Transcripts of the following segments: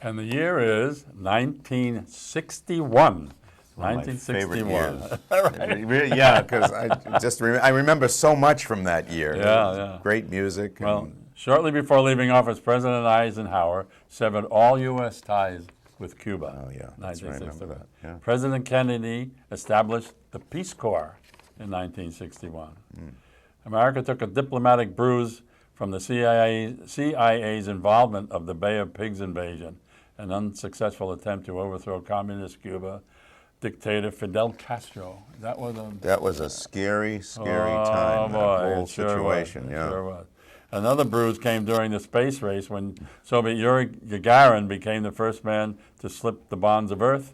And the year is 1961. One of my favorite 1961. years. Yeah, because I remember so much from that year. Yeah. Great music. Well, shortly before leaving office, President Eisenhower severed all U.S. ties with Cuba. Oh, yeah, that's right, I remember that, yeah. President Kennedy established the Peace Corps in 1961. America took a diplomatic bruise from the CIA's involvement of the Bay of Pigs invasion, an unsuccessful attempt to overthrow communist Cuba dictator Fidel Castro. That was a scary time, boy, that whole situation. It sure was. Another bruise came during the space race when Soviet Yuri Gagarin became the first man to slip the bonds of Earth.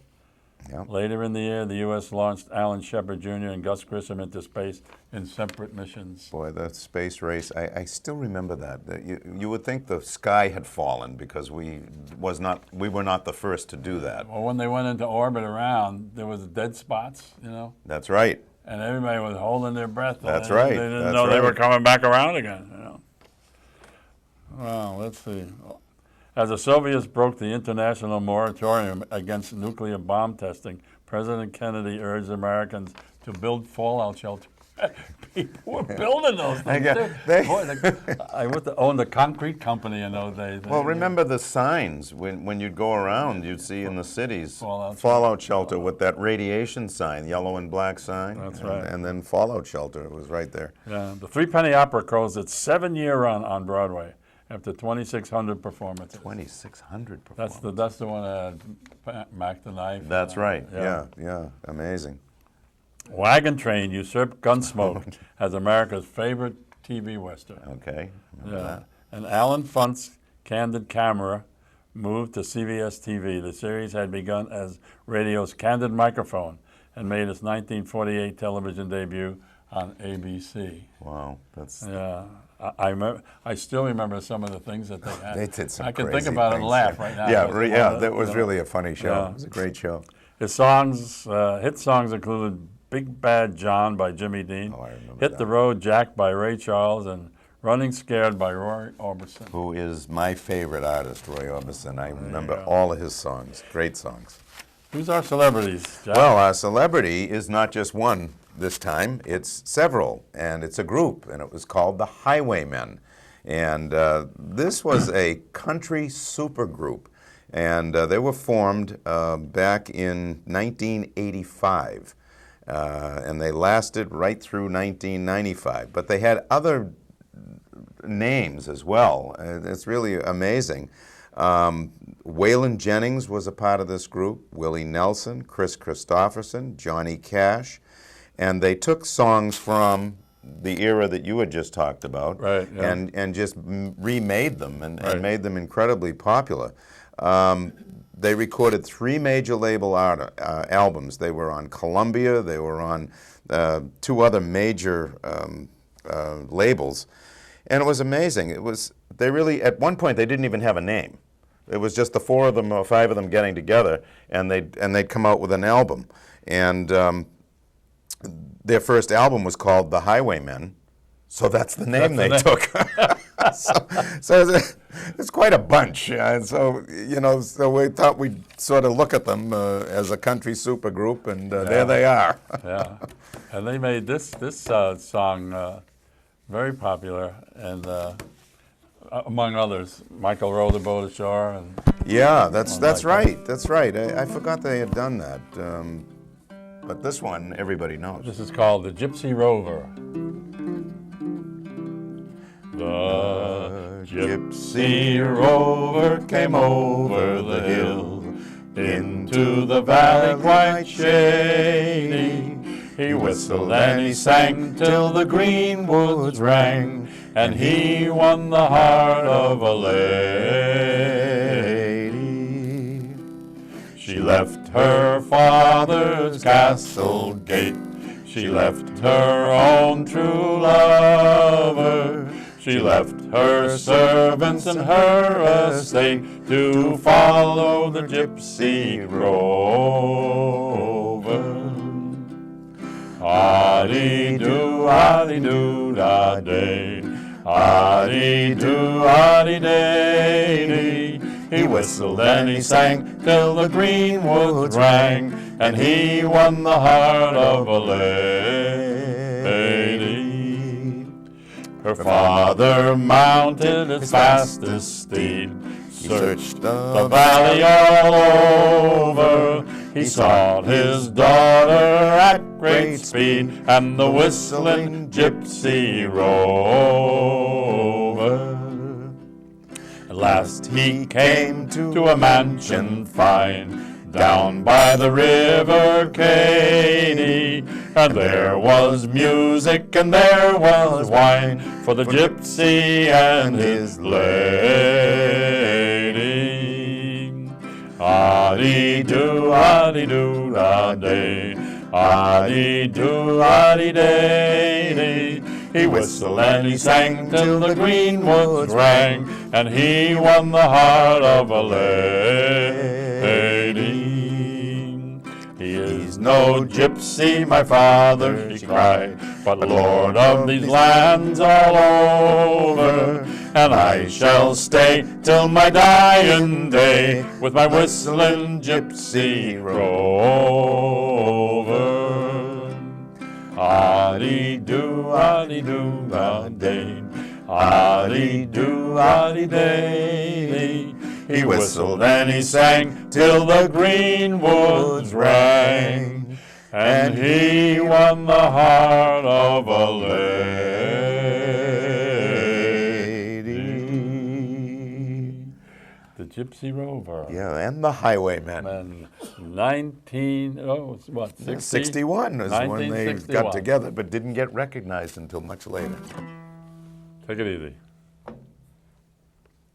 Yep. Later in the year, the U.S. launched Alan Shepard Jr. and Gus Grissom into space in separate missions. Boy, the space race, I still remember that. You would think the sky had fallen because we were not the first to do that. Well, when they went into orbit around, there was dead spots, That's right. And everybody was holding their breath. That's right. They didn't know they were coming back around again, Well, let's see. As the Soviets broke the international moratorium against nuclear bomb testing, President Kennedy urged Americans to build fallout shelters. People were building those things. I owned a concrete company in those days. Well, remember the signs when you'd go around, you'd see in the cities fallout shelter with that radiation sign, yellow and black sign. That's right. And then fallout shelter, it was right there. Yeah, the Three Penny Opera closed its 7-year run on Broadway after 2,600 performances. 2,600 performances. That's the one that had Mac the Knife. That's right. Yeah, amazing. Wagon Train usurped Gunsmoke as America's favorite TV Western. Okay. Yeah. And Alan Funt's Candid Camera moved to CBS TV. The series had begun as radio's Candid Microphone and made its 1948 television debut on ABC. Wow, that's... Yeah. I still remember some of the things that they had. They did some I can crazy think about it and things, laugh right now. That was really a funny show. Yeah. It was a great show. His hit songs included Big Bad John by Jimmy Dean, Oh, I remember Hit that. the Road Jack by Ray Charles, and Running Scared by Roy Orbison. Who is my favorite artist, Roy Orbison. I remember go. all of his songs, great songs. Who's our celebrities, Jack? Well, our celebrity is not just one this time, it's several, and it's a group, and it was called the Highwaymen. And this was a country supergroup, and they were formed back in 1985, and they lasted right through 1995. But they had other names as well. It's really amazing. Waylon Jennings was a part of this group, Willie Nelson, Chris Christopherson, Johnny Cash, and they took songs from the era that you had just talked about, right, yeah. and just remade them and made them incredibly popular. They recorded 3 major label albums. They were on Columbia, they were on 2 other major labels, and it was amazing. They really, at one point, they didn't even have a name. It was just the 4 of them or 5 of them getting together, and they'd come out with an album. And their first album was called The Highwaymen, so that's the name they took. so it's quite a bunch. And so, so we thought we'd sort of look at them as a country supergroup, and there they are. Yeah, and they made this song very popular, and among others, Michael Row the Boat Ashore. And yeah, that's right. That's right. I forgot they had done that. But this one, everybody knows. This is called The Gypsy Rover. The gypsy rover came over the hill into the valley quite shady. He whistled and he sang till the green woods rang, and he won the heart of a lady. She left her father's castle gate, she left her own true lover, she left her servants and her estate to follow the gypsy rover. Ah-dee-doo, ah-dee-doo-da-day, ah-dee-doo, ah-dee-day-dee. He whistled and he sang till the green woods rang, and he won the heart of a lady. Her father mounted his fastest steed, searched the valley all over. He sought his daughter at great speed, and the whistling gypsy rover. At last he came to a mansion fine, down by the river Katy, and there was music and there was wine for the gypsy and his lady. Ah-dee-doo, ah-dee-doo, ah-day, ah-dee-doo, ah-dee-day-day. He whistled and he sang till the green woods rang, and he won the heart of a lady. He is no gypsy, my father, she cried, but lord of these lands all over. And I shall stay till my dying day with my whistling gypsy rover. Ah-dee-doo, ah-dee-doo, ah-day, ah-dee-doo, ah-dee-day. He whistled and he sang till the green woods rang, and he won the heart of a lady. The Gypsy Rover. Yeah, and the Highwaymen. And 60? 61 is when they got 1961. together, but didn't get recognized until much later. Take it easy.